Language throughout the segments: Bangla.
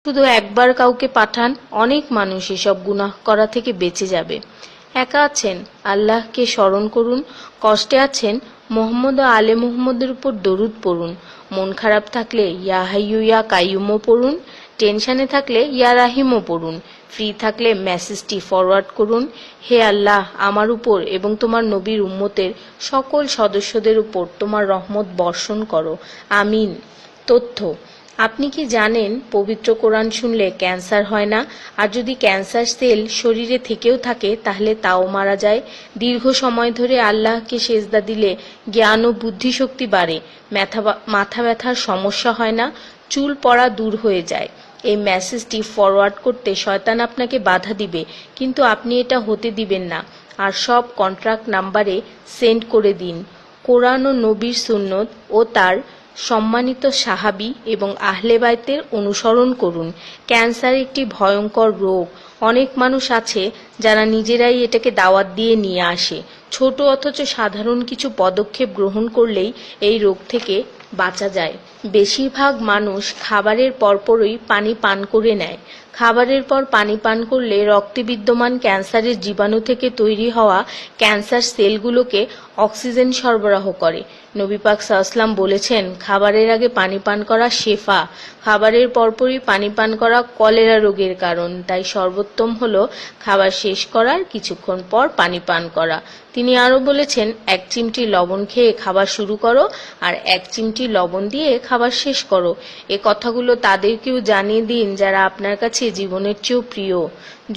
শুধু একবার কাউকে পাঠান, অনেক মানুষ এসব গুনাহ করা থেকে বেঁচে যাবে। একা আছেন, আল্লাহকে স্মরণ করুন। কষ্টে আছেন, মোহাম্মদ ও আলে মুহাম্মদের উপর দরুদ পড়ুন। মন খারাপ থাকলে ইয়া হাইয়ু ইয়া কাইয়ুমও পড়ুন। টেনশনে থাকলে ইয়া রাহিমও পড়ুন। ফ্রি থাকলে মেসেজটি ফরওয়ার্ড করুন, হে আল্লাহ, আমার উপর এবং তোমার নবীর উম্মতের সকল সদস্যদের উপর তোমার রহমত বর্ষণ করো, আমিন। তথ্য: আপনি কি জানেন পবিত্র কোরআন শুনলে ক্যান্সার হয় না? আর যদি ক্যান্সার সেল শরীরে থেকেও থাকে তাহলে তাও মারা যায়। দীর্ঘ সময় ধরে আল্লাহকে সেজদা দিলে জ্ঞান ও বুদ্ধিশক্তি বাড়ে। মাথা ব্যথার সমস্যা হয় না, চুল পড়া দূর হয়ে যায়। এই মেসেজটি ফরওয়ার্ড করতে শয়তান আপনাকে বাধা দিবে, কিন্তু আপনি এটা হতে দিবেন না। আর সব কন্ট্রাক্ট নাম্বারে সেন্ড করে দিন। কোরআন ও নবীর সুন্নত ও তার সম্মানিত সাহাবী এবং আহলে বাইতের অনুসরণ করুন। ক্যান্সার একটি ভয়ঙ্কর রোগ। অনেক মানুষ আছে যারা নিজেরাই এটাকে দাওয়াত দিয়ে নিয়ে আসে। ছোট অথচ সাধারণ কিছু পদক্ষেপ গ্রহণ করলেই এই রোগ থেকে বাঁচা যায়। বেশিরভাগ মানুষ খাবারের পরপরই পানি পান করে নেয়। খাবারের পর পানি পান করলে রক্তে বিদ্যমান ক্যান্সারের জীবাণু থেকে তৈরি হওয়া ক্যান্সার সেলগুলোকে অক্সিজেন সরবরাহ করে। নবী পাক সাল্লাল্লাহু বলেছেন, খাবারের আগে পানি পান করা শেফা। খাবারের পরপরই পানি পান করা কলেরা রোগের কারণ। তাই সর্বোত্তম হলো খাবার শেষ করার কিছুক্ষণ পর পানি পান করা। তিনি আরো বলেছেন, 1 চিমটি লবণ খেয়ে খাবার শুরু করো আর 1 চিমটি লবণ দিয়ে খাবার শেষ করো। এ কথাগুলো তাদেরকেও জানিয়ে দিন যারা আপনার কাছে জীবনের চেয়েও প্রিয়।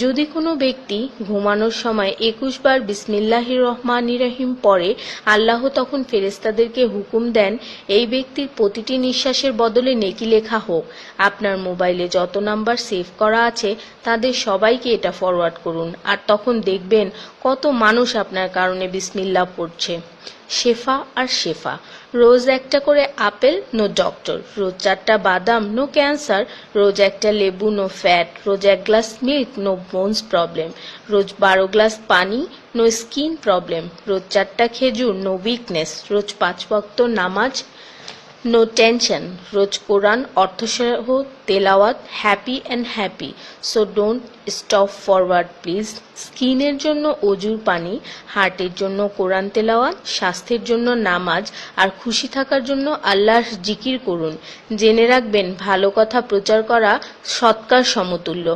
যদি কোনো ব্যক্তি ঘুমানোর সময় 21 বার বিসমিল্লাহির রহমানির রহিম পড়ে, আল্লাহ তখন ফেরেশতাদেরকে হুকুম দেন এই ব্যক্তির প্রতিটি নিঃশ্বাসের বদলে নেকি লেখা হোক। আপনার মোবাইলে যত নাম্বার সেভ করা আছে তাদের সবাইকে এটা ফরওয়ার্ড করুন, আর তখন দেখবেন কত মানুষ আপনার কারণে বিসমিল্লাহ পড়ছে। শেফা আর শেফা। রোজ একটা করে আপেল, নো ডক্টর। রোজ 4টা বাদাম, নো ক্যান্সার। রোজ একটা লেবু, নো ফ্যাট। রোজ 1 glass milk, no bones problem. রোজ 12 গ্লাস পানি, নো স্কিন প্রবলেম। রোজ 4টা খেজুর, নো উইকনেস। রোজ 5 ওয়াক্ত নামাজ, নো টেনশন। রোজ কোরআন অর্থসহ তেলাওয়াত, happy and happy. So don't stop forward please. স্কিনের জন্য অজুর পানি, হার্টের জন্য কোরআন তেলাওয়াত, স্বাস্থ্যের জন্য নামাজ, আর খুশি থাকার জন্য আল্লাহর জিকির করুন। জেনে রাখবেন, ভালো কথা প্রচার করা সৎকার সমতুল্য।